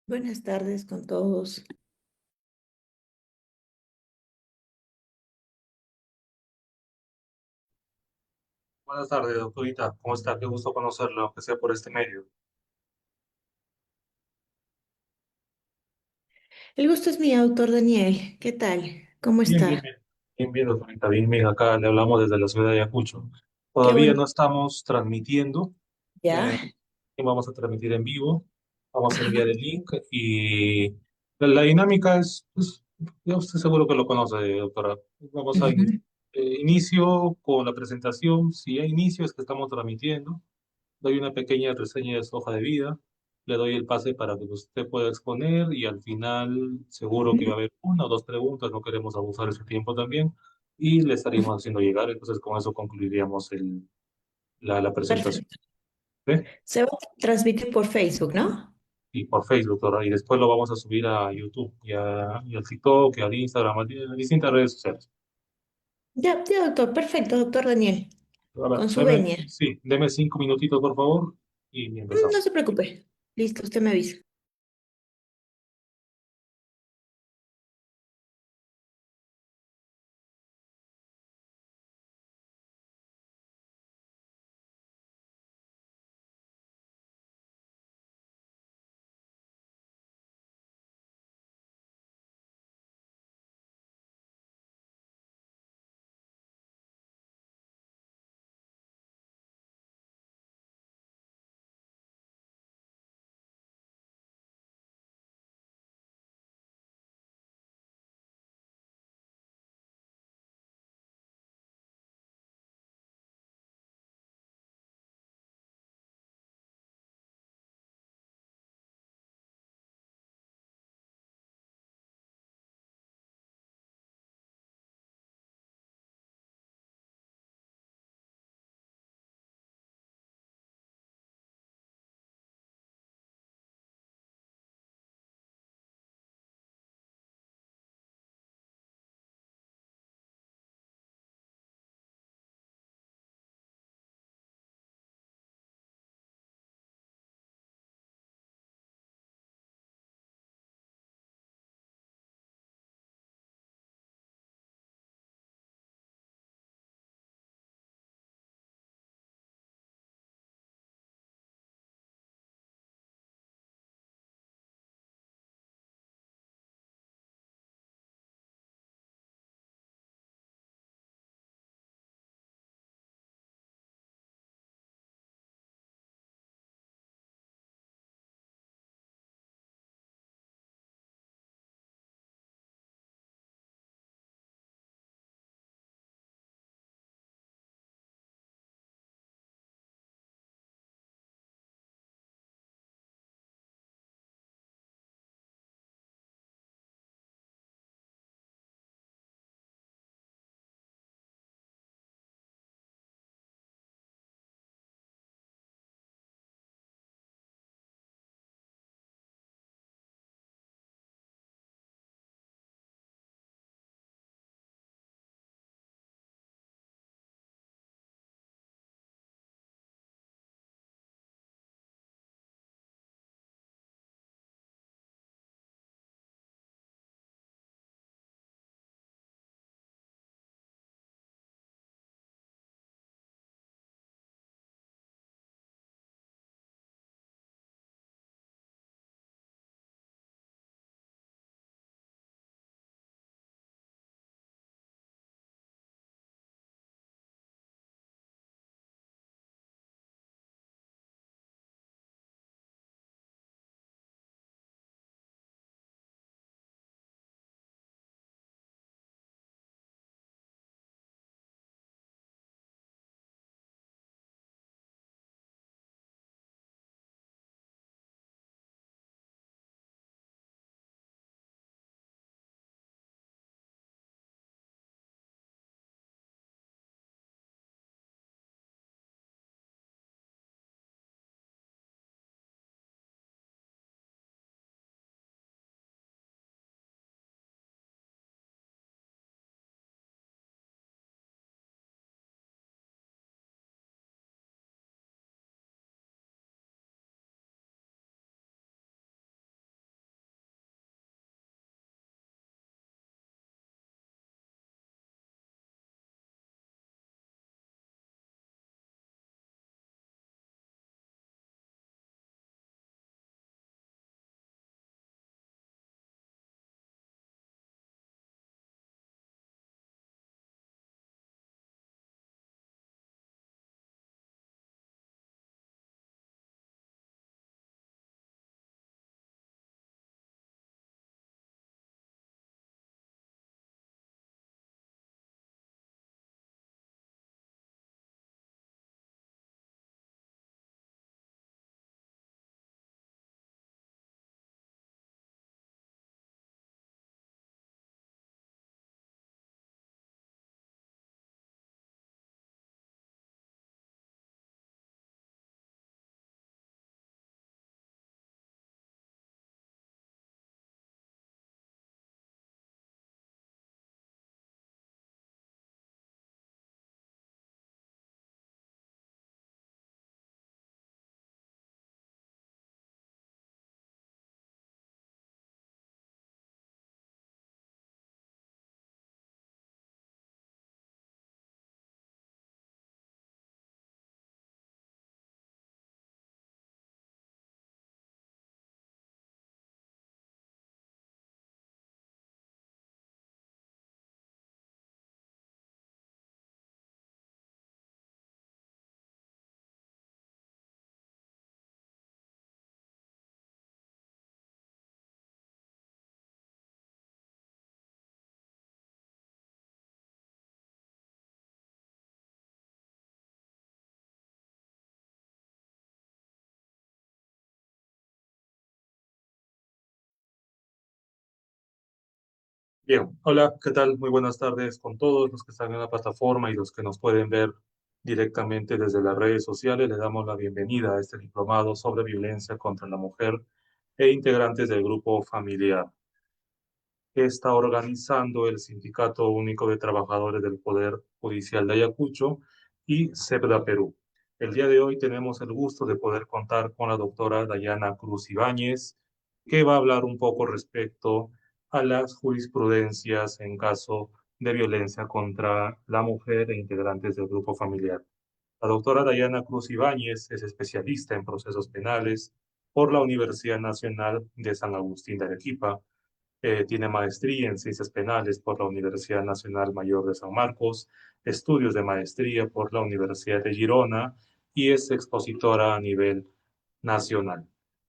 Buenas tardes con todos. Buenas tardes, doctorita. ¿Cómo está? Qué gusto conocerlo, aunque sea por este medio. El gusto es mío, doctor Daniel. ¿Qué tal? ¿Cómo Bien, bien, está? bien. Bien, bien, doctorita. Bien, bien. Acá le hablamos desde la ciudad de Ayacucho. Qué Todavía bueno. no estamos transmitiendo. ¿Ya? eh, y vamos a transmitir en vivo. Vamos a Ajá. enviar el link y la dinámica es, pues, ya usted seguro que lo conoce, doctora. Vamos a Ujú. inicio con la presentación. Si hay inicio es que estamos transmitiendo. Doy una pequeña reseña de su hoja de vida, le doy el pase para que usted pueda exponer y al final seguro que va a haber una o dos preguntas, no queremos abusar de su tiempo también y le estaríamos haciendo llegar, entonces con eso concluiríamos la presentación. Perfecto. ¿Sí? Se va a transmitir por Facebook, ¿no? Y por Facebook, doctora, y después lo vamos a subir a YouTube y al TikTok, y al Instagram, a distintas redes sociales. Ya, ya, doctor. Perfecto, doctor Daniel. A ver, Con su venia. sí, deme 5 minutitos, por favor, y No empezamos. se preocupe. Listo, usted me avisa. Bien, hola, ¿qué tal? Muy buenas tardes con todos los que están en la plataforma y los que nos pueden ver directamente desde las redes sociales. Les damos la bienvenida a este diplomado sobre violencia contra la mujer e integrantes del grupo familiar que está organizando el Sindicato Único de Trabajadores del Poder Judicial de Ayacucho y CEPDA Perú. El día de hoy tenemos el gusto de poder contar con la doctora Dayana Cruz Ibáñez, que va a hablar un poco respecto a las jurisprudencias en caso de violencia contra la mujer e integrantes del grupo familiar. La doctora Dayana Cruz Ibáñez es especialista en procesos penales por la Universidad Nacional de San Agustín de Arequipa. Tiene maestría en ciencias penales por la Universidad Nacional Mayor de San Marcos, estudios de maestría por la Universidad de Girona y es expositora a nivel nacional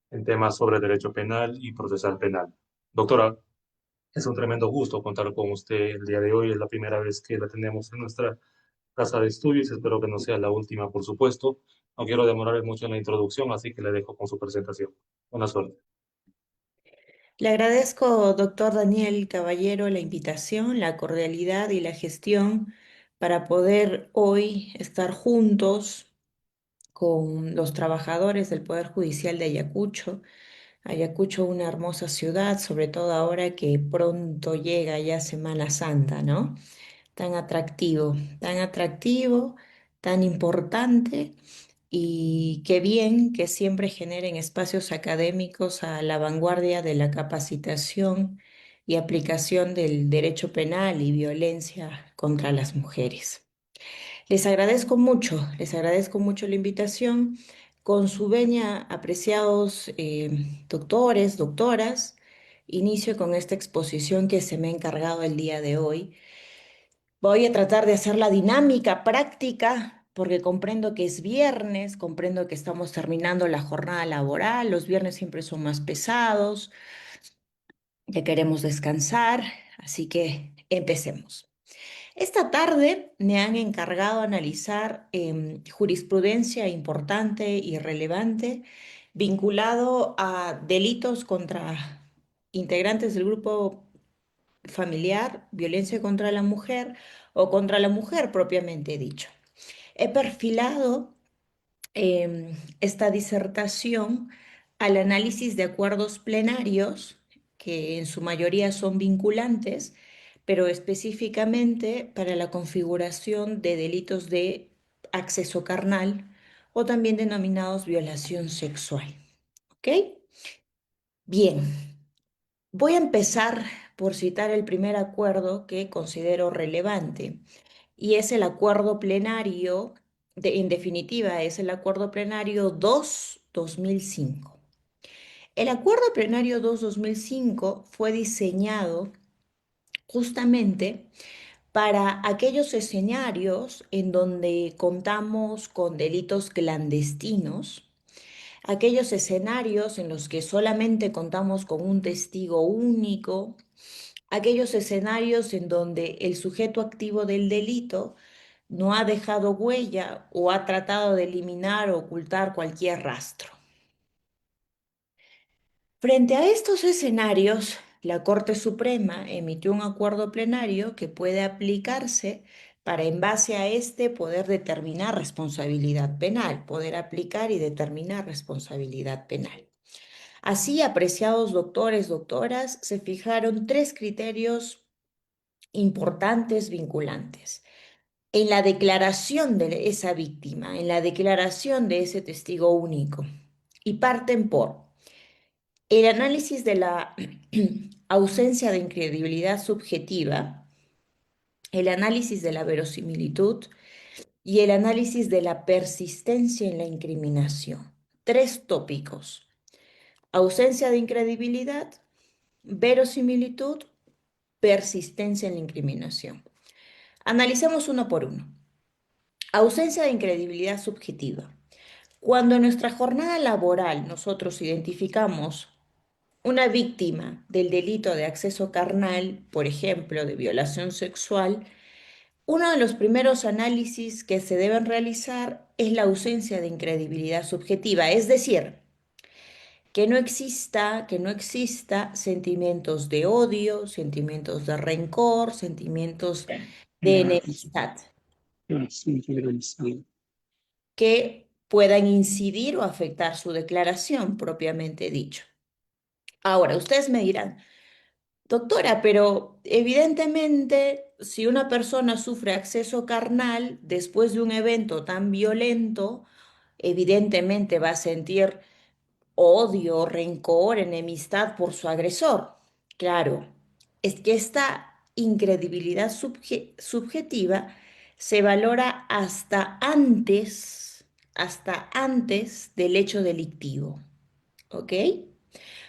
en temas sobre derecho penal y procesal penal. Doctora, es un tremendo gusto contar con usted el día de hoy. Es la primera vez que la tenemos en nuestra casa de estudios. Espero que no sea la última, por supuesto. No quiero demorar mucho en la introducción, así que le dejo con su presentación. Buena suerte. Le agradezco, doctor Daniel Caballero, la invitación, la cordialidad y la gestión para poder hoy estar juntos con los trabajadores del Poder Judicial de Ayacucho. Ayacucho, una hermosa ciudad, sobre todo ahora que pronto llega ya Semana Santa, ¿no? Tan atractivo, tan importante y qué bien que siempre generen espacios académicos a la vanguardia de la capacitación y aplicación del derecho penal y violencia contra las mujeres. Les agradezco mucho la invitación. Con su venia, apreciados doctores, doctoras, inicio con esta exposición que se me ha encargado el día de hoy. Voy a tratar de hacerla dinámica, práctica, porque comprendo que es viernes, comprendo que estamos terminando la jornada laboral, los viernes siempre son más pesados, ya queremos descansar, así que empecemos. Esta tarde me han encargado analizar jurisprudencia importante y relevante vinculado a delitos contra integrantes del grupo familiar, violencia contra la mujer o contra la mujer propiamente dicho. He perfilado esta disertación al análisis de acuerdos plenarios, que en su mayoría son vinculantes, pero específicamente para la configuración de delitos de acceso carnal o también denominados violación sexual. ¿Ok? Bien, voy a empezar por citar el primer acuerdo que considero relevante y es el acuerdo plenario, en definitiva, es el acuerdo plenario 2-2005. El acuerdo plenario 2-2005 fue diseñado justamente para aquellos escenarios en donde contamos con delitos clandestinos, aquellos escenarios en los que solamente contamos con un testigo único, aquellos escenarios en donde el sujeto activo del delito no ha dejado huella o ha tratado de eliminar o ocultar cualquier rastro. Frente a estos escenarios, la Corte Suprema emitió un acuerdo plenario que puede aplicarse para, en base a este, poder determinar responsabilidad penal, poder aplicar y determinar responsabilidad penal. Así, apreciados doctores, doctoras, se fijaron tres criterios importantes vinculantes. En la declaración de esa víctima, en la declaración de ese testigo único, y parten por el análisis de la ausencia de incredibilidad subjetiva, el análisis de la verosimilitud y el análisis de la persistencia en la incriminación. Tres tópicos: ausencia de incredibilidad, verosimilitud, persistencia en la incriminación. Analicemos uno por uno. Ausencia de incredibilidad subjetiva. Cuando en nuestra jornada laboral nosotros identificamos una víctima del delito de acceso carnal, por ejemplo, de violación sexual, uno de los primeros análisis que se deben realizar es la ausencia de incredibilidad subjetiva, es decir, Que no exista sentimientos de odio, sentimientos de rencor, sentimientos de enemistad que puedan incidir o afectar su declaración propiamente dicho. Ahora, ustedes me dirán, doctora, pero evidentemente si una persona sufre acceso carnal después de un evento tan violento, evidentemente va a sentir odio, rencor, enemistad por su agresor. Claro, es que esta incredibilidad subjetiva se valora hasta antes del hecho delictivo, ¿ok?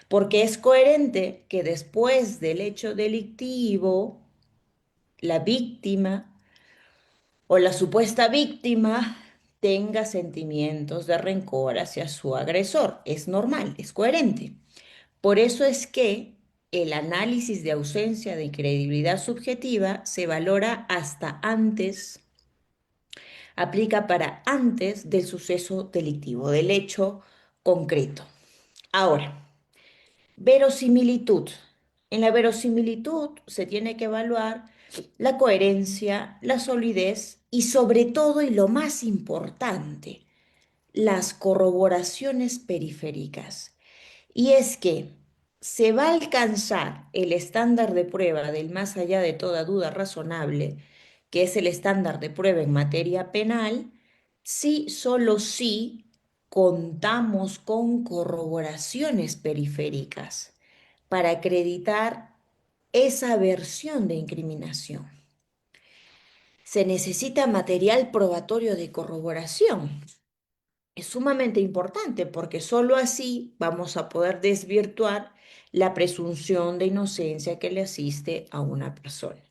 Porque es coherente que después del hecho delictivo, la víctima o la supuesta víctima tenga sentimientos de rencor hacia su agresor. Es normal, es coherente. Por eso es que el análisis de ausencia de credibilidad subjetiva se valora hasta antes, aplica para antes del suceso delictivo, del hecho concreto. Ahora, verosimilitud. En la verosimilitud se tiene que evaluar la coherencia, la solidez y sobre todo, y lo más importante, las corroboraciones periféricas. Y es que se va a alcanzar el estándar de prueba del más allá de toda duda razonable, que es el estándar de prueba en materia penal, si solo si contamos con corroboraciones periféricas para acreditar esa versión de incriminación. Se necesita material probatorio de corroboración. Es sumamente importante porque sólo así vamos a poder desvirtuar la presunción de inocencia que le asiste a una persona.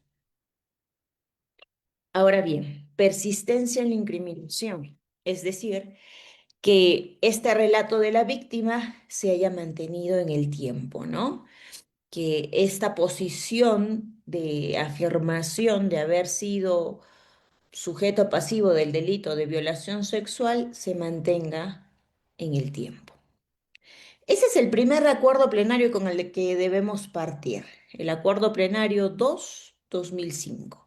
Ahora bien, persistencia en la incriminación, es decir, que este relato de la víctima se haya mantenido en el tiempo, ¿no? Que esta posición de afirmación de haber sido sujeto pasivo del delito de violación sexual se mantenga en el tiempo. Ese es el primer acuerdo plenario con el que debemos partir, el acuerdo plenario 2-2005.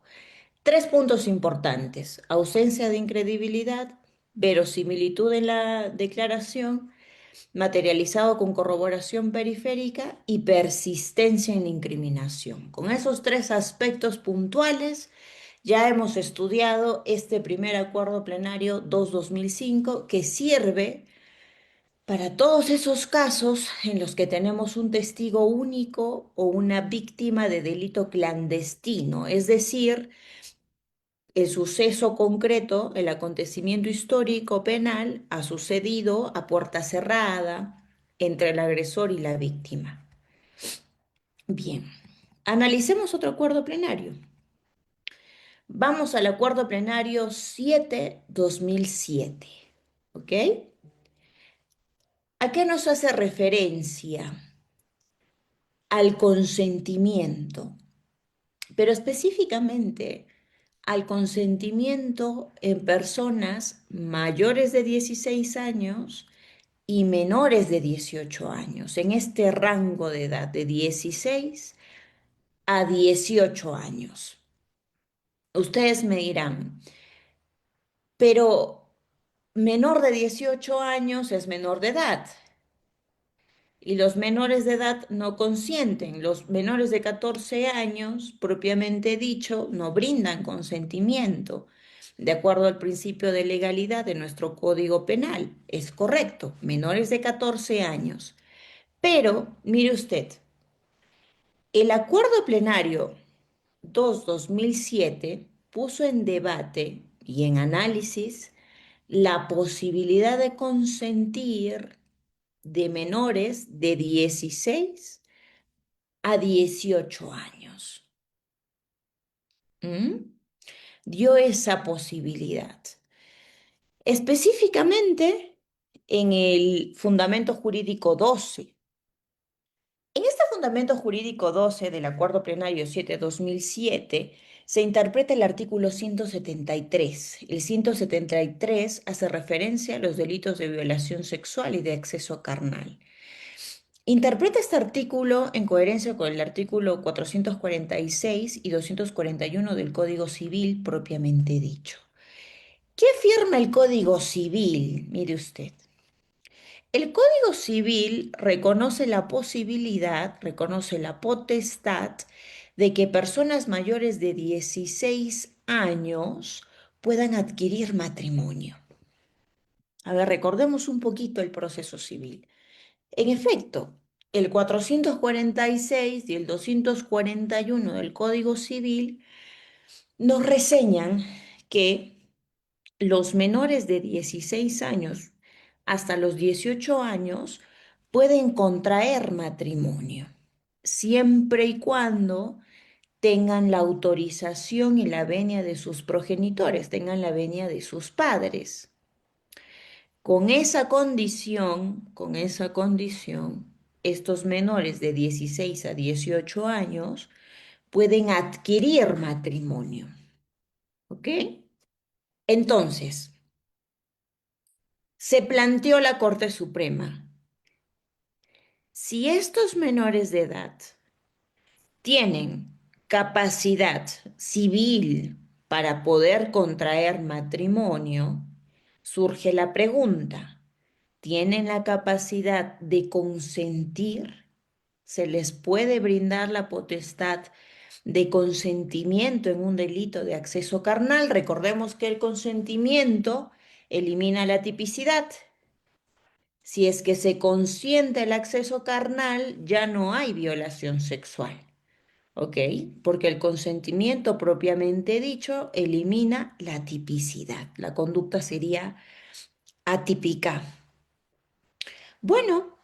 Tres puntos importantes: ausencia de incredibilidad, verosimilitud en la declaración, materializado con corroboración periférica y persistencia en la incriminación. Con esos tres aspectos puntuales ya hemos estudiado este primer acuerdo plenario 2-2005 que sirve para todos esos casos en los que tenemos un testigo único o una víctima de delito clandestino, es decir, el suceso concreto, el acontecimiento histórico penal ha sucedido a puerta cerrada entre el agresor y la víctima. Bien, analicemos otro acuerdo plenario. Vamos al acuerdo plenario 7-2007, ¿ok? ¿A qué nos hace referencia? Al consentimiento, pero específicamente al consentimiento en personas mayores de 16 años y menores de 18 años, en este rango de edad de 16 a 18 años. Ustedes me dirán, pero menor de 18 años es menor de edad. Y los menores de edad no consienten. Los menores de 14 años, propiamente dicho, no brindan consentimiento. De acuerdo al principio de legalidad de nuestro Código Penal, es correcto, menores de 14 años. Pero, mire usted, el acuerdo plenario 2-2007 puso en debate y en análisis la posibilidad de consentir de menores de 16 a 18 años. ¿Mm? Dio esa posibilidad. Específicamente en el Fundamento Jurídico 12. En este Fundamento Jurídico 12 del Acuerdo Plenario 7-2007 se interpreta el artículo 173. El 173 hace referencia a los delitos de violación sexual y de acceso carnal. Interpreta este artículo en coherencia con el artículo 446 y 241 del Código Civil propiamente dicho. ¿Qué afirma el Código Civil? Mire usted. El Código Civil reconoce la posibilidad, reconoce la potestad de que personas mayores de 16 años puedan adquirir matrimonio. A ver, recordemos un poquito el proceso civil. En efecto, el 446 y el 241 del Código Civil nos reseñan que los menores de 16 años hasta los 18 años pueden contraer matrimonio, siempre y cuando tengan la autorización y la venia de sus progenitores, tengan la venia de sus padres. Con esa condición, estos menores de 16 a 18 años pueden adquirir matrimonio. ¿Ok? Entonces, se planteó la Corte Suprema, si estos menores de edad tienen capacidad civil para poder contraer matrimonio, surge la pregunta, ¿tienen la capacidad de consentir? ¿Se les puede brindar la potestad de consentimiento en un delito de acceso carnal? Recordemos que el consentimiento elimina la tipicidad. Si es que se consiente el acceso carnal, ya no hay violación sexual, ¿ok? Porque el consentimiento propiamente dicho elimina la tipicidad. La conducta sería atípica. Bueno,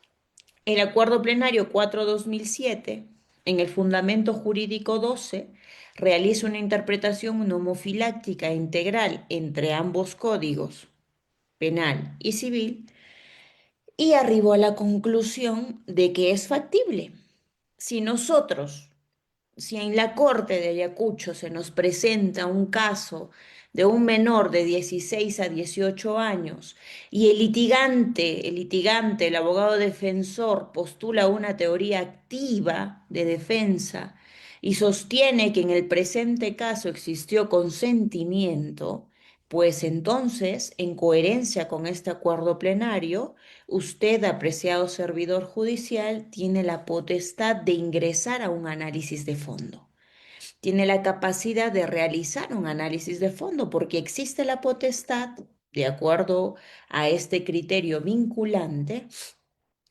el Acuerdo Plenario 4/2007, en el Fundamento Jurídico 12, realiza una interpretación nomofiláctica e integral entre ambos códigos, penal y civil, y arribó a la conclusión de que es factible. Si nosotros, si en la Corte de Ayacucho se nos presenta un caso de un menor de 16 a 18 años y el abogado defensor postula una teoría activa de defensa y sostiene que en el presente caso existió consentimiento, pues entonces, en coherencia con este acuerdo plenario, usted, apreciado servidor judicial, tiene la potestad de ingresar a un análisis de fondo. Tiene la capacidad de realizar un análisis de fondo porque existe la potestad, de acuerdo a este criterio vinculante,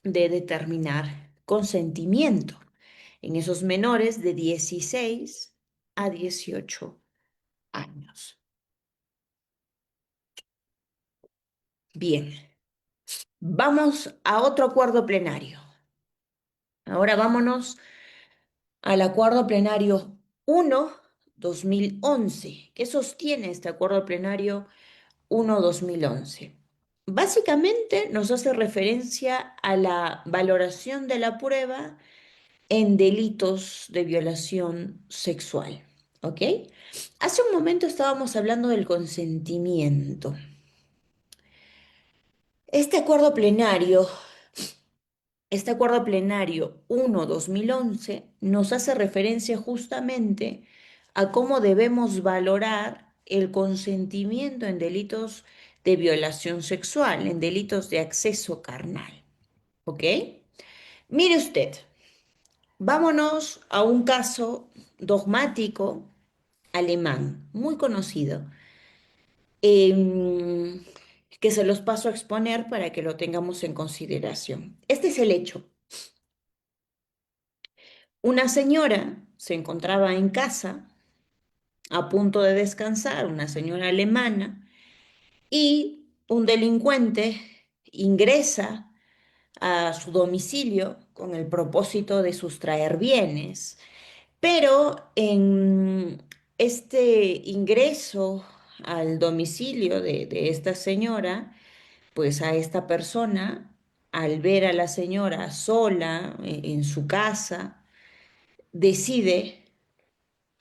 de determinar consentimiento en esos menores de 16 a 18 años. Bien, vamos a otro acuerdo plenario. Ahora vámonos al Acuerdo Plenario 1/2011. ¿Qué sostiene este Acuerdo Plenario 1/2011? Básicamente nos hace referencia a la valoración de la prueba en delitos de violación sexual. ¿Ok? Hace un momento estábamos hablando del consentimiento. Este acuerdo plenario Este acuerdo plenario 1/2011 nos hace referencia justamente a cómo debemos valorar el consentimiento en delitos de violación sexual, en delitos de acceso carnal. ¿Ok? Mire usted, vámonos a un caso dogmático alemán, muy conocido, em, que se los paso a exponer para que lo tengamos en consideración. Este es el hecho. Una señora se encontraba en casa a punto de descansar, una señora alemana, y un delincuente ingresa a su domicilio con el propósito de sustraer bienes. Pero en este ingreso al domicilio de esta señora, pues a esta persona, al ver a la señora sola en su casa, decide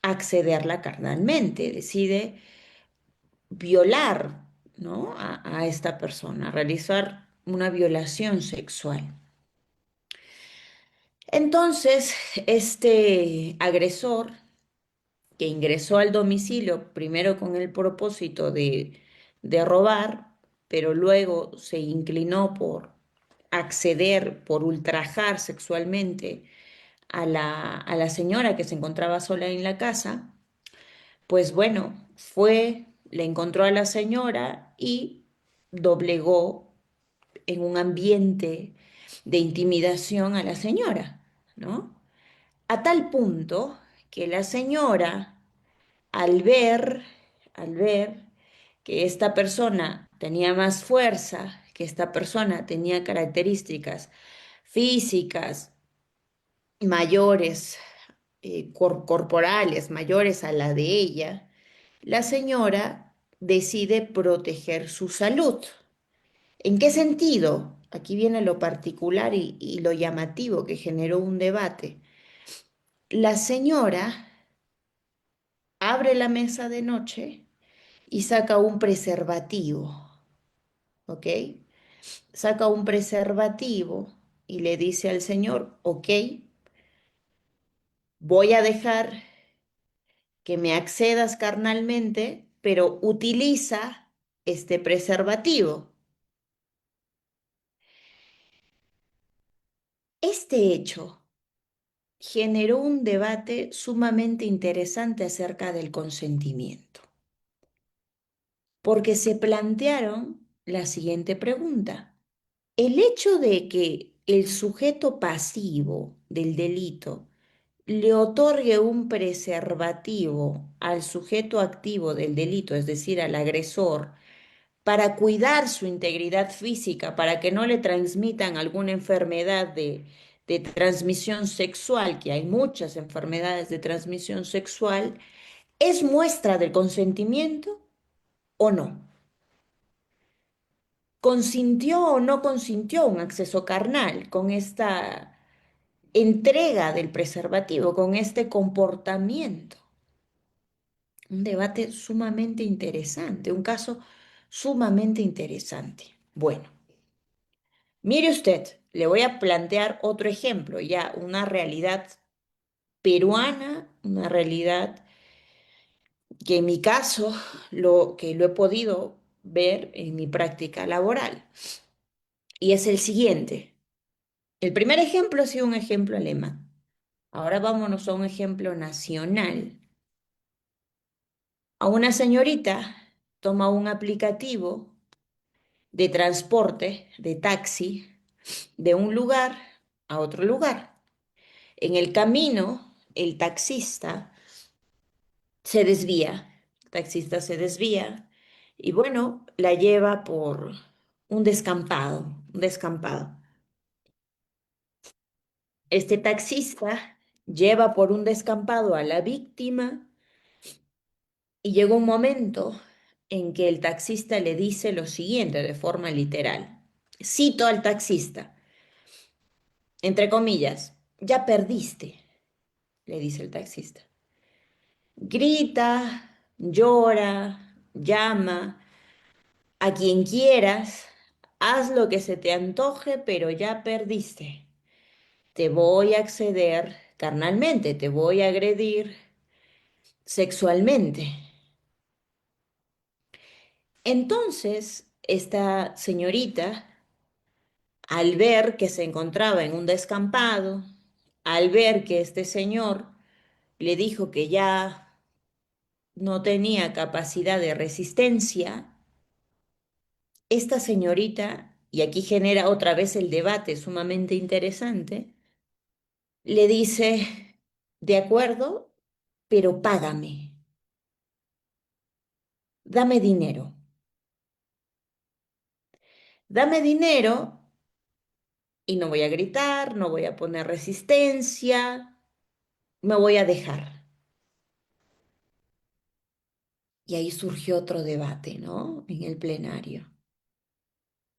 accederla carnalmente, decide violar, ¿no? a esta persona, realizar una violación sexual. Entonces, este agresor que ingresó al domicilio primero con el propósito de robar, pero luego se inclinó por acceder, por ultrajar sexualmente a la señora que se encontraba sola en la casa, pues bueno, fue, le encontró a la señora y doblegó en un ambiente de intimidación a la señora, ¿no? A tal punto que la señora, al ver, al ver que esta persona tenía más fuerza, que esta persona tenía características físicas mayores, corporales mayores a la de ella, la señora decide proteger su salud. ¿En qué sentido? Aquí viene lo particular y lo llamativo que generó un debate. La señora abre la mesa de noche y saca un preservativo, ¿ok? Saca un preservativo y le dice al señor, ok, voy a dejar que me accedas carnalmente, pero utiliza este preservativo. Este hecho generó un debate sumamente interesante acerca del consentimiento, porque se plantearon la siguiente pregunta. El hecho de que el sujeto pasivo del delito le otorgue un preservativo al sujeto activo del delito, es decir, al agresor, para cuidar su integridad física, para que no le transmitan alguna enfermedad de transmisión sexual, que hay muchas enfermedades de transmisión sexual, ¿es muestra del consentimiento o no? ¿Consintió o no consintió un acceso carnal con esta entrega del preservativo, con este comportamiento? Un debate sumamente interesante, un caso sumamente interesante. Bueno. Mire usted, le voy a plantear otro ejemplo, ya una realidad peruana, una realidad que en mi caso que lo he podido ver en mi práctica laboral. Y es el siguiente. El primer ejemplo ha sido un ejemplo alemán. Ahora vámonos a un ejemplo nacional. A una señorita toma un aplicativo de transporte, de taxi, de un lugar a otro lugar. En el camino, el taxista el taxista se desvía y bueno, la lleva por un descampado. Este taxista lleva por un descampado a la víctima y llega un momento en que el taxista le dice lo siguiente de forma literal. Cito al taxista, entre comillas, ya perdiste, le dice el taxista. Grita, llora, llama a quien quieras, haz lo que se te antoje, pero ya perdiste. Te voy a acceder carnalmente, te voy a agredir sexualmente. Entonces, esta señorita, al ver que se encontraba en un descampado, al ver que este señor le dijo que ya no tenía capacidad de resistencia, esta señorita, y aquí genera otra vez el debate sumamente interesante, le dice, de acuerdo, pero págame, dame dinero. Dame dinero y no voy a gritar, no voy a poner resistencia, me voy a dejar. Y ahí surgió otro debate, ¿no? En el plenario.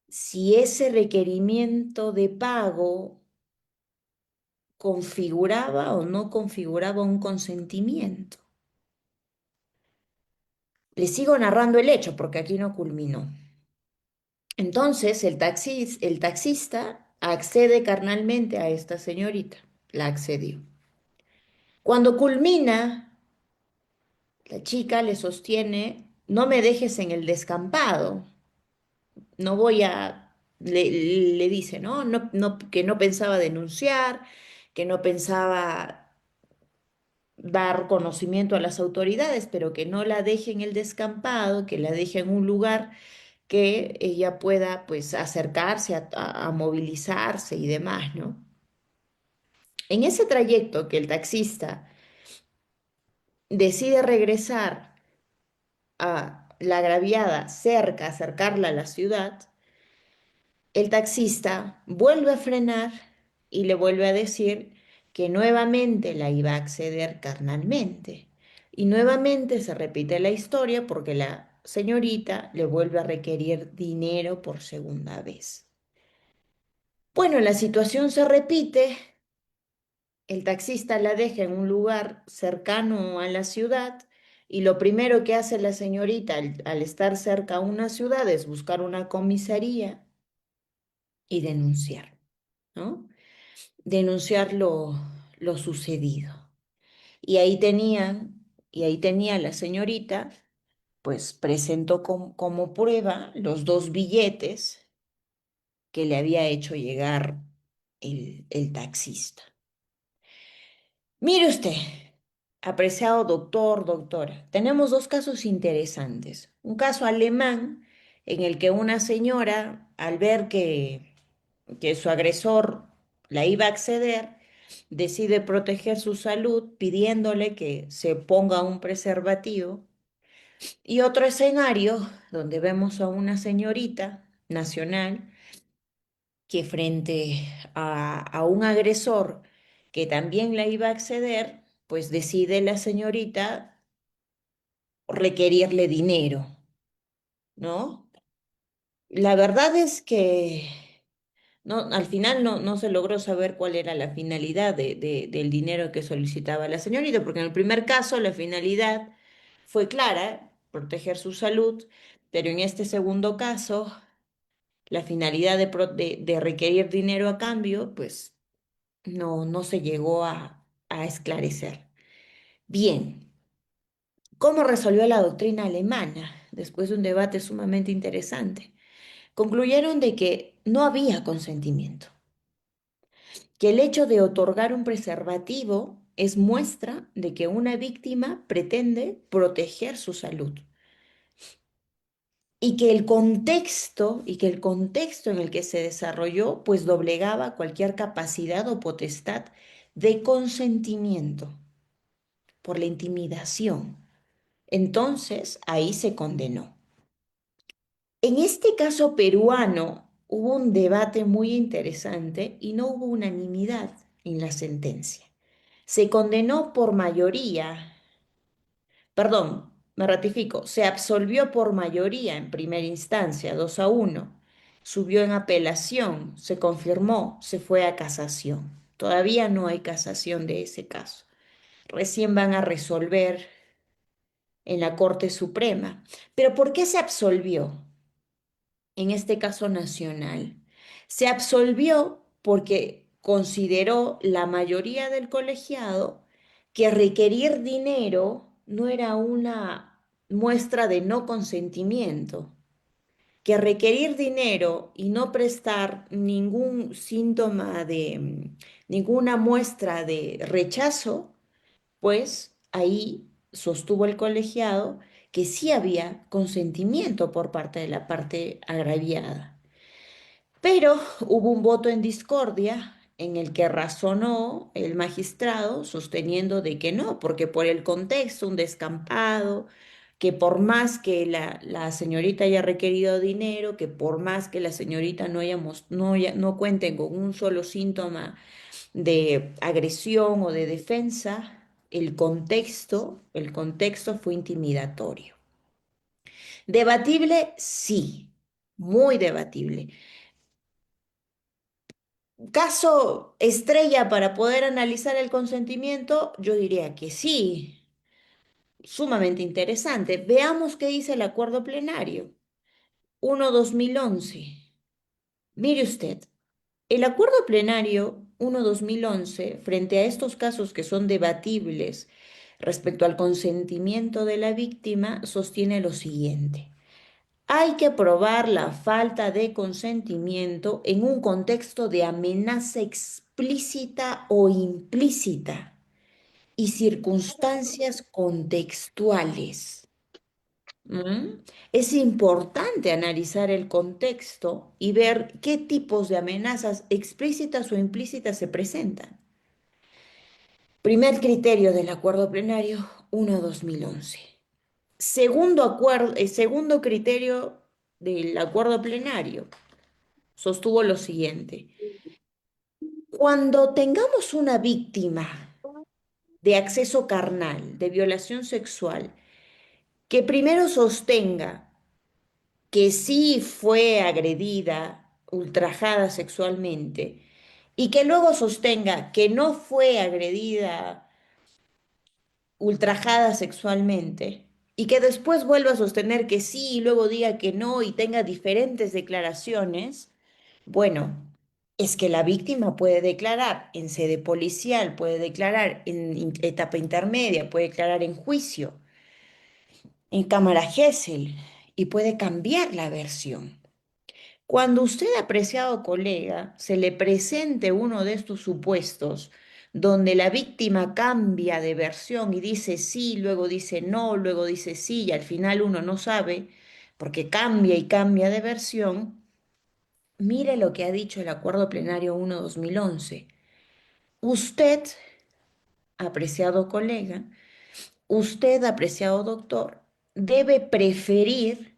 Si ese requerimiento de pago configuraba o no configuraba un consentimiento. Le sigo narrando el hecho porque aquí no culminó. Entonces el taxista accede carnalmente a esta señorita. la accedió. Cuando culmina, la chica le sostiene, no me dejes en el descampado, no voy a, le dice, ¿no? Que no pensaba denunciar, que no pensaba dar conocimiento a las autoridades, pero que no la deje en el descampado, que la deje en un lugar que ella pueda pues acercarse a movilizarse y demás, ¿no? En ese trayecto que el taxista decide regresar a la agraviada cerca, acercarla a la ciudad, el taxista vuelve a frenar y le vuelve a decir que nuevamente la iba a acceder carnalmente. Y nuevamente se repite la historia porque la señorita le vuelve a requerir dinero por segunda vez. Bueno, la situación se repite, el taxista la deja en un lugar cercano a la ciudad y lo primero que hace la señorita al estar cerca a una ciudad es buscar una comisaría y denunciar, ¿no? Denunciar lo sucedido. Y ahí tenía la señorita, pues presentó como prueba los dos billetes que le había hecho llegar el taxista. Mire usted, apreciado doctor, doctora, tenemos dos casos interesantes. Un caso alemán en el que una señora, al ver que su agresor la iba a acceder, decide proteger su salud pidiéndole que se ponga un preservativo. Y otro escenario donde vemos a una señorita nacional que frente a un agresor que también la iba a acceder, pues decide la señorita requerirle dinero, ¿no? La verdad es que no, al final no se logró saber cuál era la finalidad del dinero que solicitaba la señorita, porque en el primer caso la finalidad fue clara, proteger su salud, pero en este segundo caso la finalidad de requerir dinero a cambio, pues no se llegó a esclarecer. Bien, ¿cómo resolvió la doctrina alemana después de un debate sumamente interesante? Concluyeron de que no había consentimiento, que el hecho de otorgar un preservativo es muestra de que una víctima pretende proteger su salud y que el contexto en el que se desarrolló pues doblegaba cualquier capacidad o potestad de consentimiento por la intimidación. Entonces, ahí se condenó. En este caso peruano hubo un debate muy interesante y no hubo unanimidad en la sentencia. Se condenó por mayoría, perdón, me ratifico, se absolvió por mayoría en primera instancia, 2-1. Subió en apelación, se confirmó, se fue a casación. Todavía no hay casación de ese caso. Recién van a resolver en la Corte Suprema. Pero ¿por qué se absolvió? En este caso nacional. Se absolvió porque consideró la mayoría del colegiado que requerir dinero no era una muestra de no consentimiento, que requerir dinero y no prestar ningún síntoma ninguna muestra de rechazo, pues ahí sostuvo el colegiado que sí había consentimiento por parte de la parte agraviada. Pero hubo un voto en discordia en el que razonó el magistrado sosteniendo de que no, porque por el contexto, un descampado, que por más que la señorita haya requerido dinero, que por más que la señorita no cuente con un solo síntoma de agresión o de defensa, el contexto fue intimidatorio. Debatible, sí, muy debatible. Caso estrella para poder analizar el consentimiento, yo diría que sí, sumamente interesante. Veamos qué dice el acuerdo plenario 1/2011. Mire usted, el acuerdo plenario 1/2011, frente a estos casos que son debatibles respecto al consentimiento de la víctima, sostiene lo siguiente. Hay que probar la falta de consentimiento en un contexto de amenaza explícita o implícita y circunstancias contextuales. ¿Mm? Es importante analizar el contexto y ver qué tipos de amenazas explícitas o implícitas se presentan. Primer criterio del acuerdo plenario 1/2011. Segundo criterio del acuerdo plenario sostuvo lo siguiente. Cuando tengamos una víctima de acceso carnal, de violación sexual, que primero sostenga que sí fue agredida, ultrajada sexualmente, y que luego sostenga que no fue agredida, ultrajada sexualmente, y que después vuelva a sostener que sí y luego diga que no y tenga diferentes declaraciones, bueno, es que la víctima puede declarar en sede policial, puede declarar en etapa intermedia, puede declarar en juicio, en cámara Gesell, y puede cambiar la versión. Cuando usted, apreciado colega, se le presente uno de estos supuestos, donde la víctima cambia de versión y dice sí, luego dice no, luego dice sí, y al final uno no sabe, porque cambia y cambia de versión, mire lo que ha dicho el Acuerdo Plenario 1/2011. Usted, apreciado colega, usted, apreciado doctor, debe preferir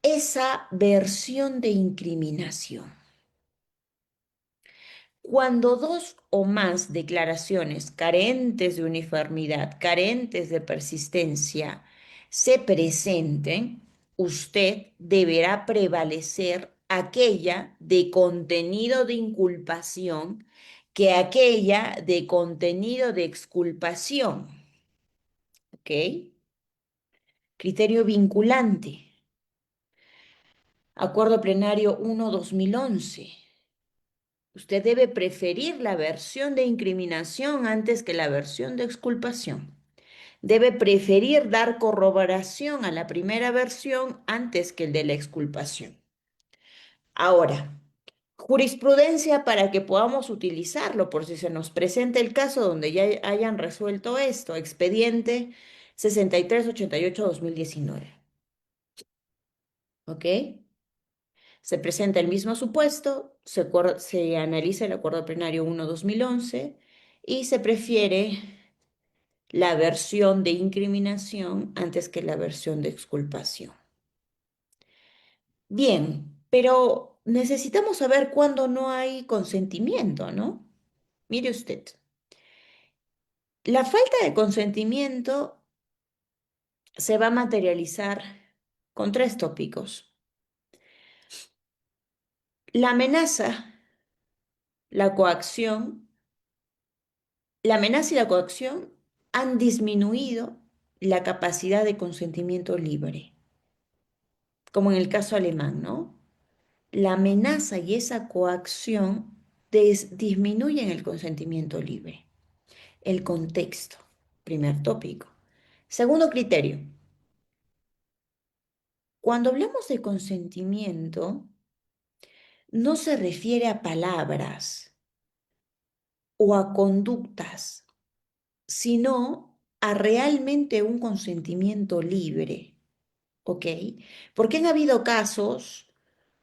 esa versión de incriminación. Cuando dos o más declaraciones carentes de uniformidad, carentes de persistencia, se presenten, usted deberá prevalecer aquella de contenido de inculpación que aquella de contenido de exculpación. ¿Ok? Criterio vinculante. Acuerdo Plenario 1/2011. Usted debe preferir la versión de incriminación antes que la versión de exculpación. Debe preferir dar corroboración a la primera versión antes que el de la exculpación. Ahora, jurisprudencia para que podamos utilizarlo por si se nos presenta el caso donde ya hayan resuelto esto. Expediente 6388/2019. ¿Ok? Se presenta el mismo supuesto, se analiza el acuerdo plenario 1/2011 y se prefiere la versión de incriminación antes que la versión de exculpación. Bien, pero necesitamos saber cuándo no hay consentimiento, ¿no? Mire usted, la falta de consentimiento se va a materializar con tres tópicos. La amenaza, la coacción. La amenaza y la coacción han disminuido la capacidad de consentimiento libre, como en el caso alemán, ¿no? La amenaza y esa coacción disminuyen el consentimiento libre. El contexto, primer tópico. Segundo criterio, cuando hablamos de consentimiento, no se refiere a palabras o a conductas, sino a realmente un consentimiento libre. ¿Ok? Porque han habido casos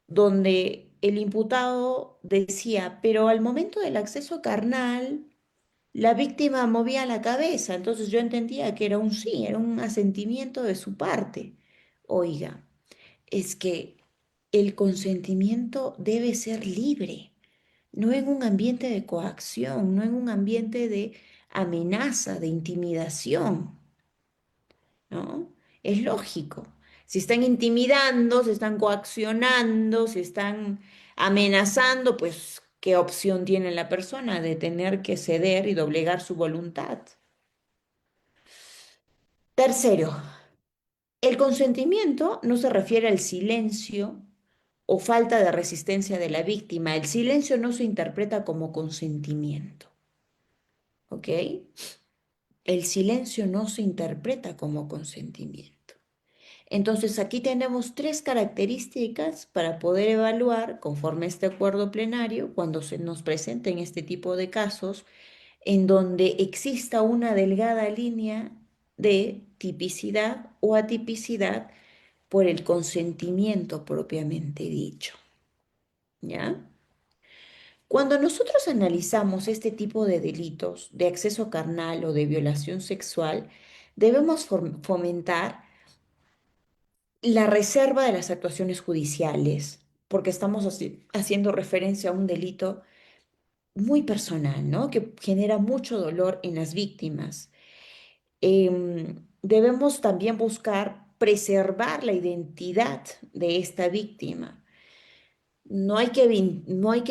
donde el imputado decía, pero al momento del acceso carnal, la víctima movía la cabeza, entonces yo entendía que era un sí, era un asentimiento de su parte. Oiga, es que el consentimiento debe ser libre, no en un ambiente de coacción, no en un ambiente de amenaza, de intimidación. ¿No? Es lógico. Si están intimidando, si están coaccionando, si están amenazando, pues, ¿qué opción tiene la persona de tener que ceder y doblegar su voluntad? Tercero, el consentimiento no se refiere al silencio o falta de resistencia de la víctima. El silencio no se interpreta como consentimiento, ¿ok? El silencio no se interpreta como consentimiento. Entonces, aquí tenemos tres características para poder evaluar, conforme a este acuerdo plenario, cuando se nos presenten este tipo de casos, en donde exista una delgada línea de tipicidad o atipicidad por el consentimiento propiamente dicho, ¿ya? Cuando nosotros analizamos este tipo de delitos de acceso carnal o de violación sexual, debemos fomentar la reserva de las actuaciones judiciales, porque estamos haciendo referencia a un delito muy personal, ¿no? Que genera mucho dolor en las víctimas. Debemos también buscar preservar la identidad de esta víctima. No hay que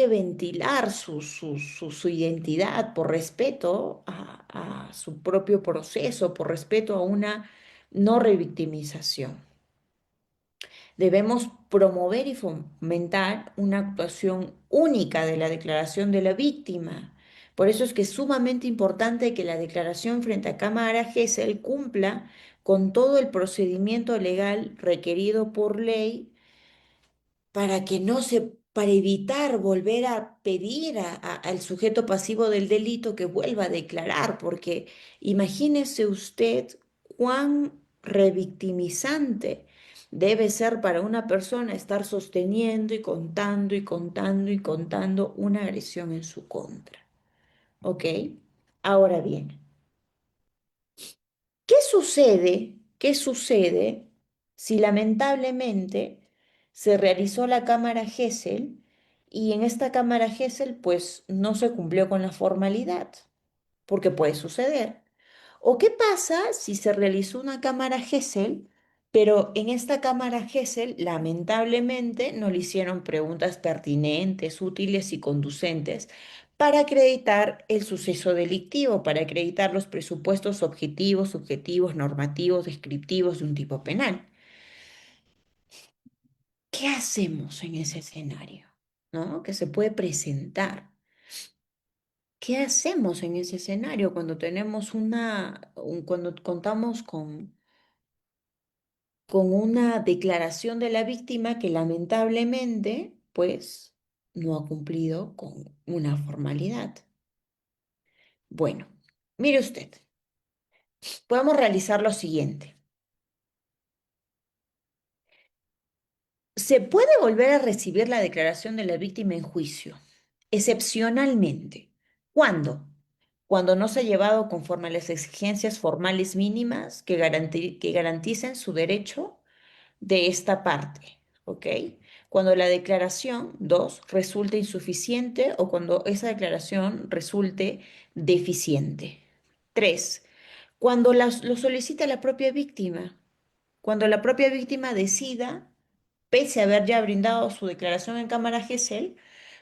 ventilar su identidad por respeto a su propio proceso, por respeto a una no revictimización. Debemos promover y fomentar una actuación única de la declaración de la víctima. Por eso es que es sumamente importante que la declaración frente a Cámara GESEL cumpla con todo el procedimiento legal requerido por ley para que no se, para evitar volver a pedir al sujeto pasivo del delito que vuelva a declarar, porque imagínese usted cuán revictimizante debe ser para una persona estar sosteniendo y contando y contando y contando una agresión en su contra. ¿Ok? Ahora bien. ¿Qué sucede? ¿Qué sucede si lamentablemente se realizó la cámara Gesell y en esta cámara Gesell pues no se cumplió con la formalidad? Porque puede suceder. ¿O qué pasa si se realizó una cámara Gesell, pero en esta cámara Gesell lamentablemente no le hicieron preguntas pertinentes, útiles y conducentes para acreditar el suceso delictivo, para acreditar los presupuestos objetivos, subjetivos, normativos, descriptivos de un tipo penal? ¿Qué hacemos en ese escenario? ¿No? Que se puede presentar. ¿Qué hacemos en ese escenario cuando tenemos cuando contamos con una declaración de la víctima que lamentablemente, pues, no ha cumplido con una formalidad? Bueno, mire usted, podemos realizar lo siguiente. Se puede volver a recibir la declaración de la víctima en juicio, excepcionalmente. ¿Cuándo? Cuando no se ha llevado conforme a las exigencias formales mínimas que garanticen su derecho de esta parte, ¿ok? Cuando la declaración, dos, resulte insuficiente o cuando esa declaración resulte deficiente. Tres, cuando lo solicita la propia víctima, cuando la propia víctima decida, pese a haber ya brindado su declaración en cámara GESEL,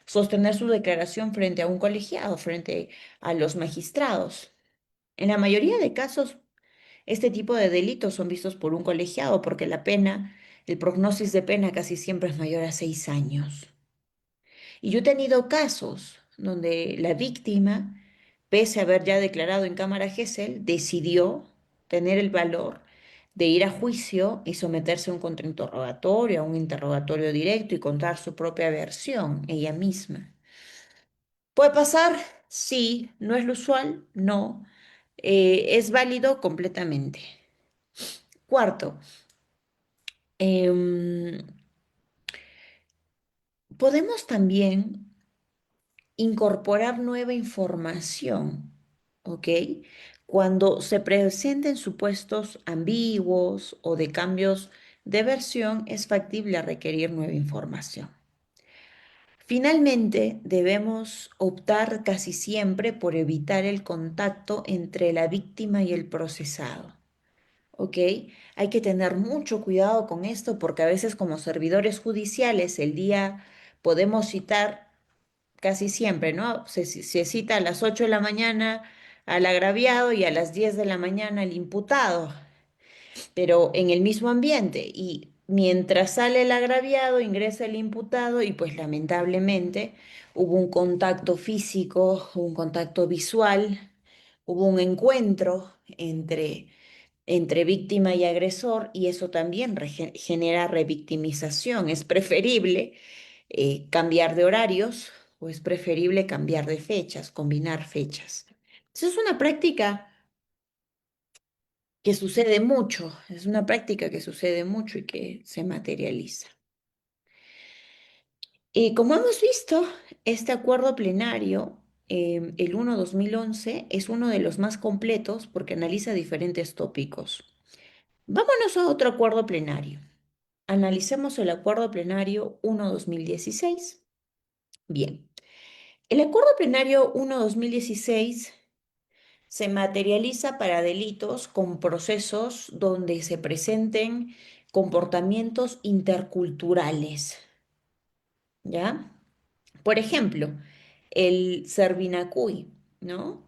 sostener su declaración frente a un colegiado, frente a los magistrados. En la mayoría de casos, este tipo de delitos son vistos por un colegiado porque la pena, el prognosis de pena casi siempre es mayor a 6 años. Y yo he tenido casos donde la víctima, pese a haber ya declarado en cámara GESEL, decidió tener el valor de ir a juicio y someterse a un contrainterrogatorio, a un interrogatorio directo y contar su propia versión ella misma. ¿Puede pasar? Sí. ¿No es lo usual? No. Es válido completamente. Cuarto, em, podemos también incorporar nueva información, ¿ok? Cuando se presenten supuestos ambiguos o de cambios de versión, es factible requerir nueva información. Finalmente, debemos optar casi siempre por evitar el contacto entre la víctima y el procesado. ¿Ok? Hay que tener mucho cuidado con esto porque a veces como servidores judiciales el día podemos citar casi siempre, ¿no? Se cita a las 8 de la mañana al agraviado y a las 10 de la mañana al imputado, pero en el mismo ambiente. Y Mientras sale el agraviado, ingresa el imputado y pues lamentablemente hubo un contacto físico, un contacto visual, hubo un encuentro entre víctima y agresor y eso también genera revictimización. Es preferible cambiar de horarios o es preferible cambiar de fechas, combinar fechas. Eso es una práctica que sucede mucho, es una práctica que sucede mucho y que se materializa. Y como hemos visto, este acuerdo plenario, el 1/2011, es uno de los más completos porque analiza diferentes tópicos. Vámonos a otro acuerdo plenario. Analicemos el acuerdo plenario 1/2016. Bien, el acuerdo plenario 1/2016 se materializa para delitos con procesos donde se presenten comportamientos interculturales, ¿ya? Por ejemplo, el Servinacuy, ¿no?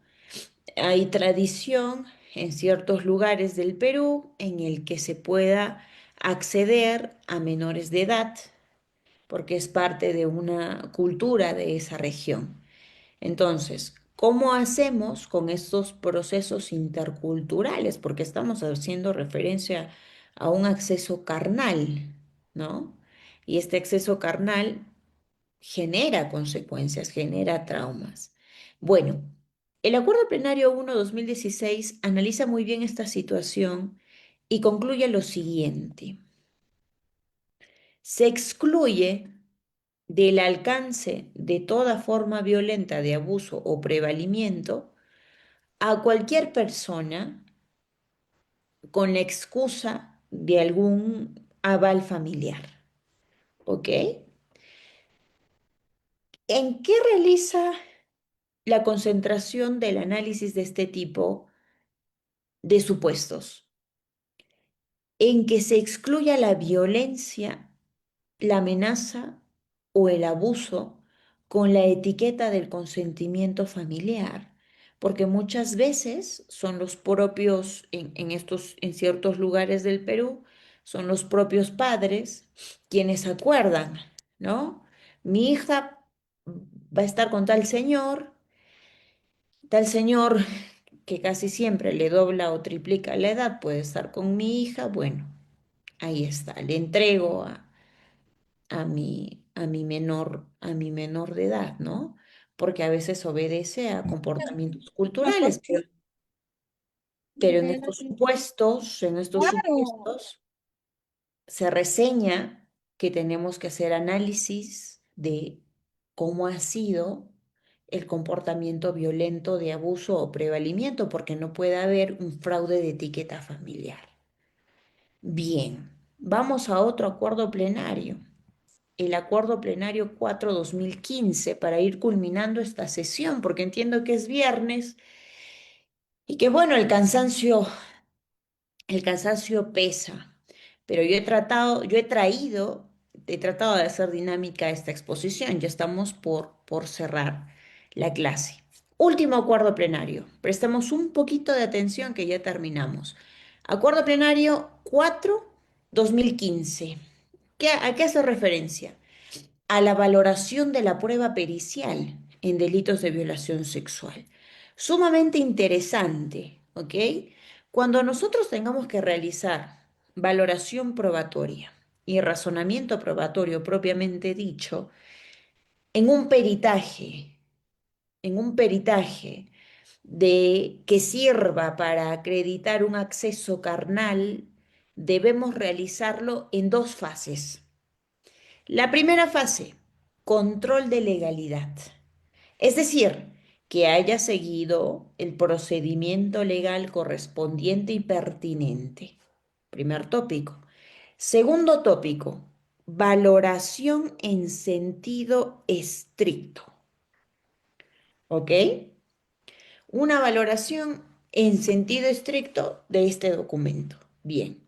Hay tradición en ciertos lugares del Perú en el que se pueda acceder a menores de edad, porque es parte de una cultura de esa región. Entonces, ¿cómo hacemos con estos procesos interculturales? Porque estamos haciendo referencia a un acceso carnal, ¿no? Y este acceso carnal genera consecuencias, genera traumas. Bueno, el Acuerdo Plenario 1/2016 analiza muy bien esta situación y concluye lo siguiente. Se excluye del alcance de toda forma violenta de abuso o prevalimiento a cualquier persona con la excusa de algún aval familiar. ¿Ok? ¿En qué realiza la concentración del análisis de este tipo de supuestos? En que se excluya la violencia, la amenaza o el abuso con la etiqueta del consentimiento familiar, porque muchas veces son los propios, en ciertos lugares del Perú, son los propios padres quienes acuerdan, ¿no? Mi hija va a estar con tal señor que casi siempre le dobla o triplica la edad, puede estar con mi hija, bueno, ahí está, le entrego a mi menor de edad, ¿no? Porque a veces obedece a comportamientos culturales, pero en estos Claro. supuestos se reseña que tenemos que hacer análisis de cómo ha sido el comportamiento violento de abuso o prevalimiento, porque no puede haber un fraude de etiqueta familiar. Bien, vamos a otro acuerdo plenario, el acuerdo plenario 4/2015, para ir culminando esta sesión, porque entiendo que es viernes y que bueno, el cansancio pesa, pero he tratado de hacer dinámica esta exposición, ya estamos por cerrar la clase. Último acuerdo plenario, prestemos un poquito de atención que ya terminamos. Acuerdo plenario 4/2015. ¿A qué hace referencia? A la valoración de la prueba pericial en delitos de violación sexual. Sumamente interesante, ¿ok? Cuando nosotros tengamos que realizar valoración probatoria y razonamiento probatorio propiamente dicho, en un peritaje, en un peritaje que sirva para acreditar un acceso carnal, debemos realizarlo en dos fases. La primera fase, control de legalidad. Es decir, que haya seguido el procedimiento legal correspondiente y pertinente. Primer tópico. Segundo tópico, valoración en sentido estricto. ¿Ok? Una valoración en sentido estricto de este documento. Bien.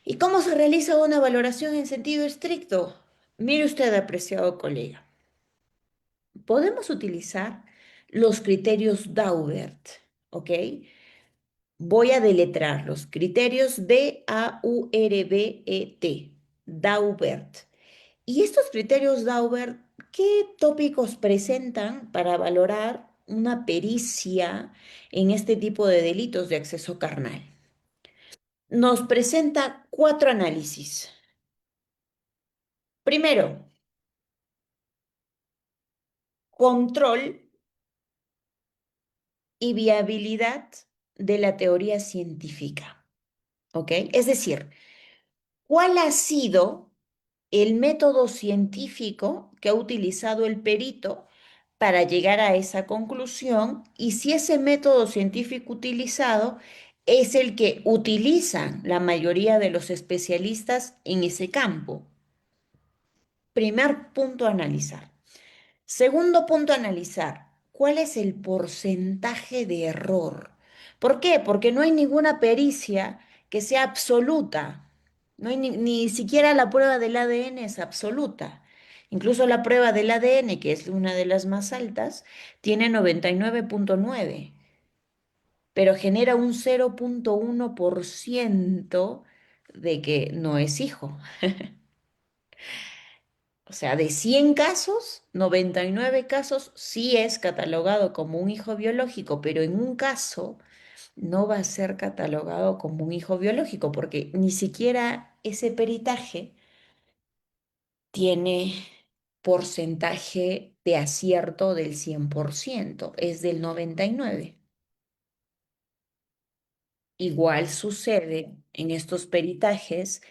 ¿Y cómo se realiza una valoración en sentido estricto? Mire usted, apreciado colega. Podemos utilizar los criterios Daubert, ¿ok? Voy a deletrar los criterios DAURBET, Daubert. Y estos criterios Daubert, ¿qué tópicos presentan para valorar una pericia en este tipo de delitos de acceso carnal? Nos presenta cuatro análisis. Primero, control y viabilidad de la teoría científica. ¿Ok? Es decir, ¿cuál ha sido el método científico que ha utilizado el perito para llegar a esa conclusión y si ese método científico utilizado es el que utilizan la mayoría de los especialistas en ese campo? Primer punto a analizar. Segundo punto a analizar, ¿cuál es el porcentaje de error? ¿Por qué? Porque no hay ninguna pericia que sea absoluta. No hay ni siquiera la prueba del ADN es absoluta. Incluso la prueba del ADN, que es una de las más altas, tiene 99,9, pero genera un 0,1% de que no es hijo. O sea, de 100 casos, 99 casos sí es catalogado como un hijo biológico, pero en un caso no va a ser catalogado como un hijo biológico porque ni siquiera ese peritaje tiene porcentaje de acierto del 100%, es del 99. Igual sucede en estos peritajes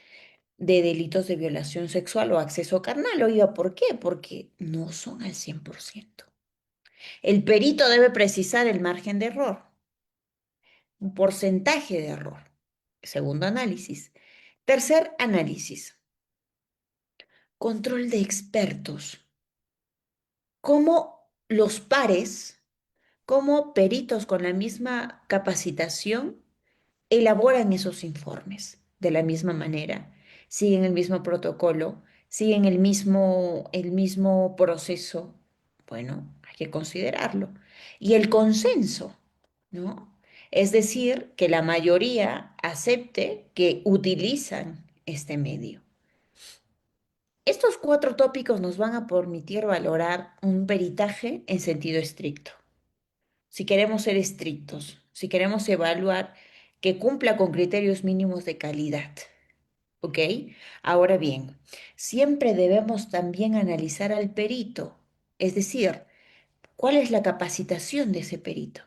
de delitos de violación sexual o acceso carnal. Oiga, ¿por qué? Porque no son al 100%. El perito debe precisar el margen de error, un porcentaje de error. Segundo análisis. Tercer análisis. Control de expertos. ¿Cómo los pares, como peritos con la misma capacitación, elaboran esos informes de la misma manera? ¿Siguen el mismo protocolo? ¿Siguen el mismo proceso? Bueno, hay que considerarlo. Y el consenso, ¿no? Es decir, que la mayoría acepte que utilizan este medio. Estos cuatro tópicos nos van a permitir valorar un peritaje en sentido estricto. Si queremos ser estrictos, si queremos evaluar que cumpla con criterios mínimos de calidad. ¿Ok? Ahora bien, siempre debemos también analizar al perito, es decir, ¿cuál es la capacitación de ese perito?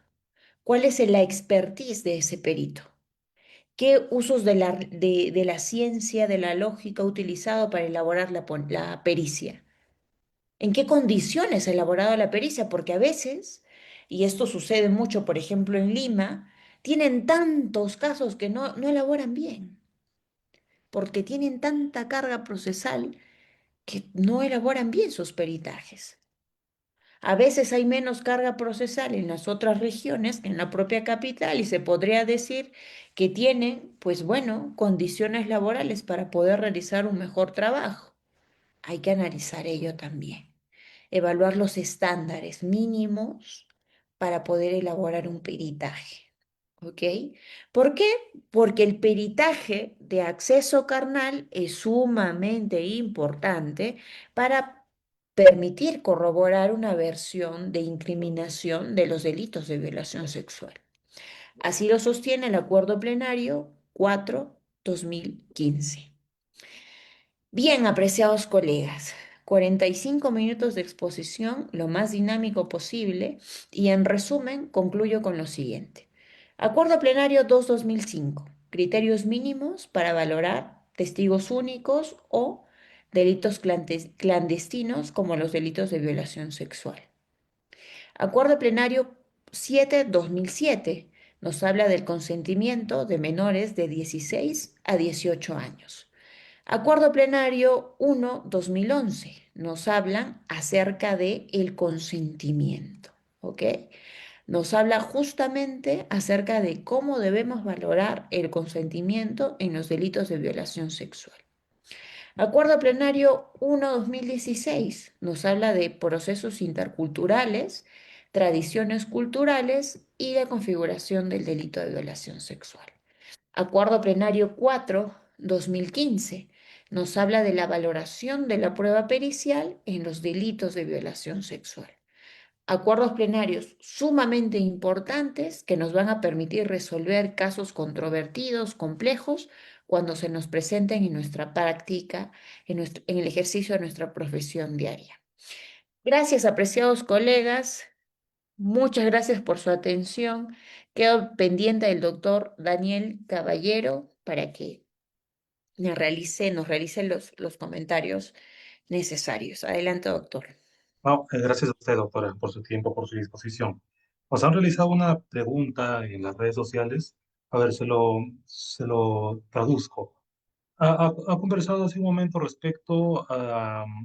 ¿Cuál es la expertise de ese perito? ¿Qué usos de la ciencia, de la lógica ha utilizado para elaborar la pericia? ¿En qué condiciones ha elaborado la pericia? Porque a veces, y esto sucede mucho, por ejemplo, en Lima, tienen tantos casos que no elaboran bien, porque tienen tanta carga procesal que no elaboran bien sus peritajes. A veces hay menos carga procesal en las otras regiones que en la propia capital y se podría decir que tienen, pues bueno, condiciones laborales para poder realizar un mejor trabajo. Hay que analizar ello también, evaluar los estándares mínimos para poder elaborar un peritaje. ¿Ok? ¿Por qué? Porque el peritaje de acceso carnal es sumamente importante para permitir corroborar una versión de incriminación de los delitos de violación sexual. Así lo sostiene el Acuerdo Plenario 4/2015. Bien, apreciados colegas, 45 minutos de exposición, lo más dinámico posible, y en resumen concluyo con lo siguiente. Acuerdo Plenario 2/2005. Criterios mínimos para valorar testigos únicos o delitos clandestinos como los delitos de violación sexual. Acuerdo Plenario 7/2007. Nos habla del consentimiento de menores de 16 a 18 años. Acuerdo Plenario 1/2011 nos hablan acerca de el consentimiento, ¿ok? Nos habla justamente acerca de cómo debemos valorar el consentimiento en los delitos de violación sexual. Acuerdo Plenario 1/2016 nos habla de procesos interculturales tradiciones culturales y la configuración del delito de violación sexual. Acuerdo Plenario 4/2015 nos habla de la valoración de la prueba pericial en los delitos de violación sexual. Acuerdos plenarios sumamente importantes que nos van a permitir resolver casos controvertidos, complejos, cuando se nos presenten en nuestra práctica, en el ejercicio de nuestra profesión diaria. Gracias, apreciados colegas. Muchas gracias por su atención. Quedo pendiente del doctor Daniel Caballero para que nos realice los comentarios necesarios. Adelante, doctor. No, gracias a usted, doctora, por su tiempo, por su disposición. Nos han realizado una pregunta en las redes sociales. A ver, se lo traduzco. Ha conversado hace un momento respecto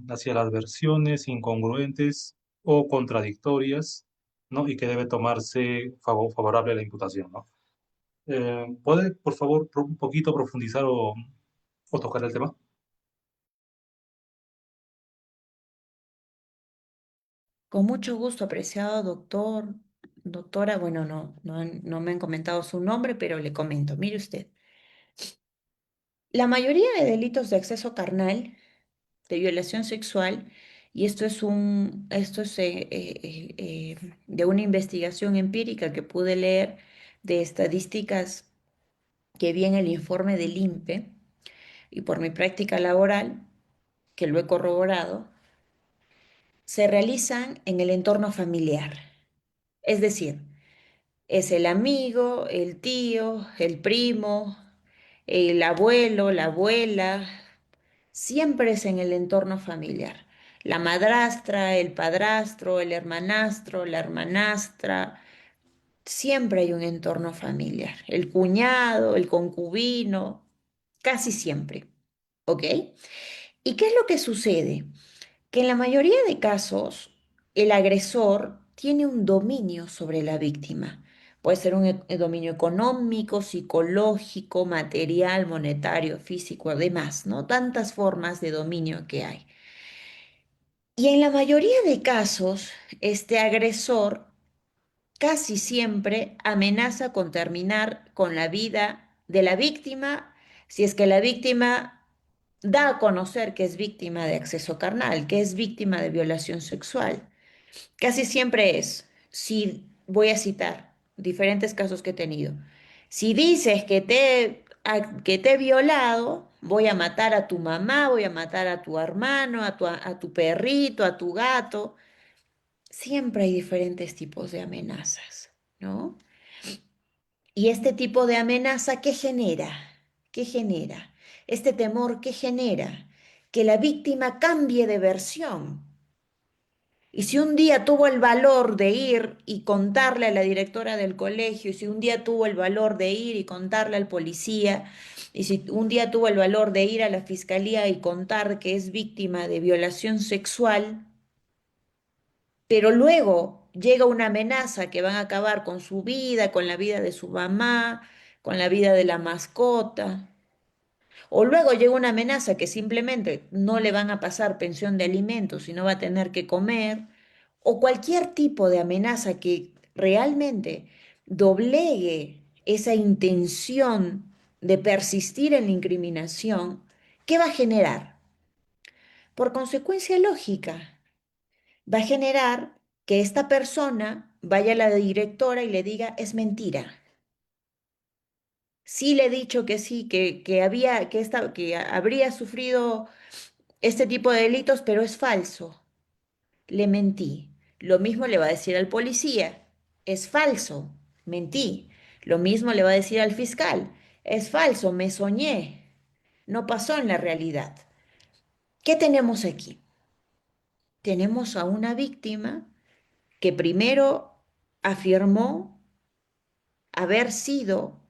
hacia las versiones incongruentes o contradictorias, ¿no? Y que debe tomarse favorable a la imputación, ¿no? ¿Puede, por favor, un poquito profundizar o tocar el tema? Con mucho gusto, apreciado doctor, doctora. Bueno, no me han comentado su nombre, pero le comento. Mire usted, la mayoría de delitos de acceso carnal, de violación sexual, y esto es de una investigación empírica que pude leer de estadísticas que vi en el informe del INPE y por mi práctica laboral, que lo he corroborado, se realizan en el entorno familiar. Es decir, es el amigo, el tío, el primo, el abuelo, la abuela, siempre es en el entorno familiar. La madrastra, el padrastro, el hermanastro, la hermanastra, siempre hay un entorno familiar. El cuñado, el concubino, casi siempre. ¿Ok? ¿Y qué es lo que sucede? Que en la mayoría de casos el agresor tiene un dominio sobre la víctima. Puede ser un dominio económico, psicológico, material, monetario, físico, además, ¿no? Tantas formas de dominio que hay. Y en la mayoría de casos, este agresor casi siempre amenaza con terminar con la vida de la víctima si es que la víctima da a conocer que es víctima de acceso carnal, que es víctima de violación sexual. Casi siempre es, si voy a citar diferentes casos que he tenido, si dices que te he violado, voy a matar a tu mamá, voy a matar a tu hermano, a tu perrito, a tu gato. Siempre hay diferentes tipos de amenazas, ¿no? Y este tipo de amenaza, ¿qué genera? ¿Qué genera? Este temor, ¿qué genera? Que la víctima cambie de versión. Y si un día tuvo el valor de ir y contarle a la directora del colegio, y si un día tuvo el valor de ir y contarle al policía, y si un día tuvo el valor de ir a la fiscalía y contar que es víctima de violación sexual, pero luego llega una amenaza que van a acabar con su vida, con la vida de su mamá, con la vida de la mascota. O luego llega una amenaza que simplemente no le van a pasar pensión de alimentos y no va a tener que comer. O cualquier tipo de amenaza que realmente doblegue esa intención de persistir en la incriminación, ¿qué va a generar? Por consecuencia lógica, va a generar que esta persona vaya a la directora y le diga, es mentira. Sí le he dicho que sí, que habría sufrido este tipo de delitos, pero es falso. Le mentí. Lo mismo le va a decir al policía, es falso, mentí. Lo mismo le va a decir al fiscal, es falso, me soñé, no pasó en la realidad. ¿Qué tenemos aquí? Tenemos a una víctima que primero afirmó haber sido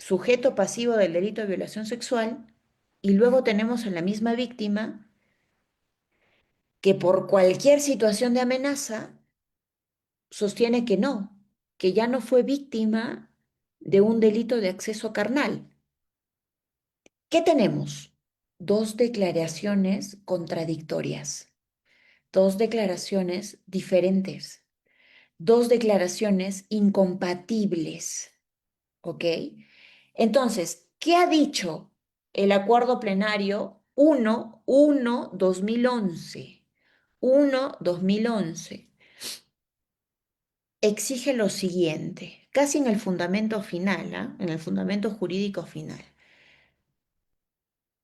sujeto pasivo del delito de violación sexual y luego tenemos a la misma víctima que por cualquier situación de amenaza sostiene que ya no fue víctima de un delito de acceso carnal. ¿Qué tenemos? Dos declaraciones contradictorias, dos declaraciones diferentes. dos declaraciones incompatibles, ¿ok? Entonces, ¿qué ha dicho el acuerdo plenario 1-2011? 1-2011 exige lo siguiente, casi en el fundamento final, ¿ah? En el fundamento jurídico final.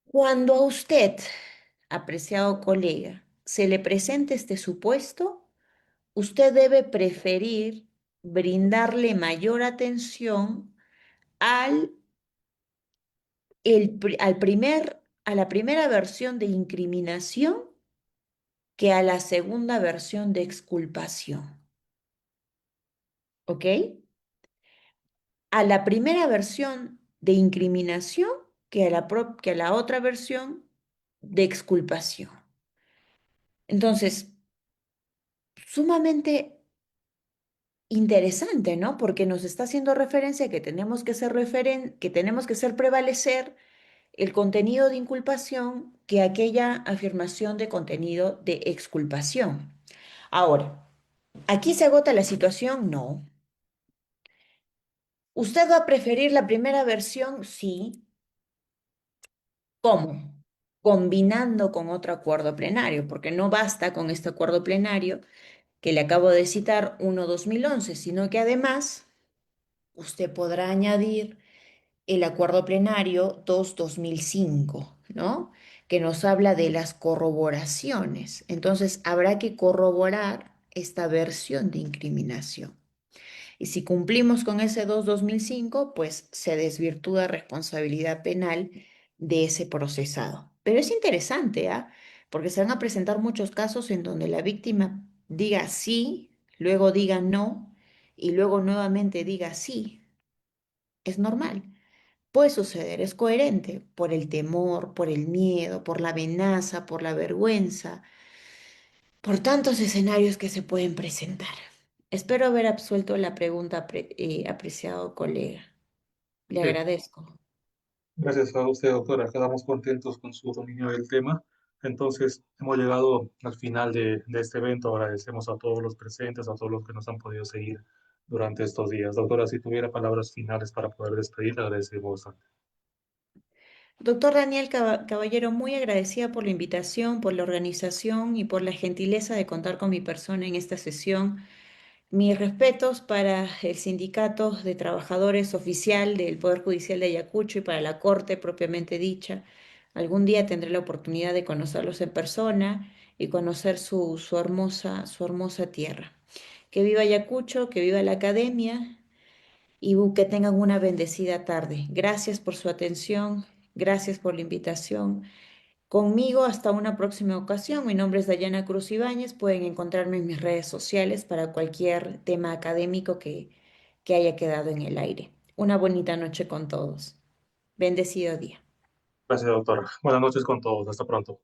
Cuando a usted, apreciado colega, se le presente este supuesto, usted debe preferir brindarle mayor atención al, a la primera versión de incriminación que a la segunda versión de exculpación, ¿ok? A la primera versión de incriminación que a la otra versión de exculpación. Entonces, sumamente interesante, ¿no? Porque nos está haciendo referencia que tenemos que que tenemos que hacer prevalecer el contenido de inculpación que aquella afirmación de contenido de exculpación. Ahora, ¿aquí se agota la situación? No. ¿Usted va a preferir la primera versión? Sí. ¿Cómo? Combinando con otro acuerdo plenario, porque no basta con este acuerdo plenario que le acabo de citar, 1-2011, sino que además usted podrá añadir el acuerdo plenario 2-2005, ¿no? Que nos habla de las corroboraciones. Entonces, habrá que corroborar esta versión de incriminación. Y si cumplimos con ese 2-2005, pues se desvirtúa responsabilidad penal de ese procesado. Pero es interesante, ¿ah? Porque se van a presentar muchos casos en donde la víctima diga sí, luego diga no y luego nuevamente diga sí. Es normal. Puede suceder, es coherente por el temor, por el miedo, por la amenaza, por la vergüenza, por tantos escenarios que se pueden presentar. Espero haber absuelto la pregunta, apreciado colega. Le Sí. agradezco. Gracias a usted, doctora. Quedamos contentos con su dominio del tema. Entonces, hemos llegado al final de este evento. Agradecemos a todos los presentes, a todos los que nos han podido seguir durante estos días. Doctora, si tuviera palabras finales para poder despedir, le agradecemos bastante. Doctor Daniel Caballero, muy agradecida por la invitación, por la organización y por la gentileza de contar con mi persona en esta sesión. Mis respetos para el Sindicato de Trabajadores Oficial del Poder Judicial de Ayacucho y para la Corte propiamente dicha. Algún día tendré la oportunidad de conocerlos en persona y conocer su hermosa tierra. Que viva Ayacucho, que viva la academia y que tengan una bendecida tarde. Gracias por su atención, gracias por la invitación. Conmigo hasta una próxima ocasión. Mi nombre es Dayana Cruz Ibáñez. Pueden encontrarme en mis redes sociales para cualquier tema académico que haya quedado en el aire. Una bonita noche con todos. Bendecido día. Gracias, doctora. Buenas noches con todos. Hasta pronto.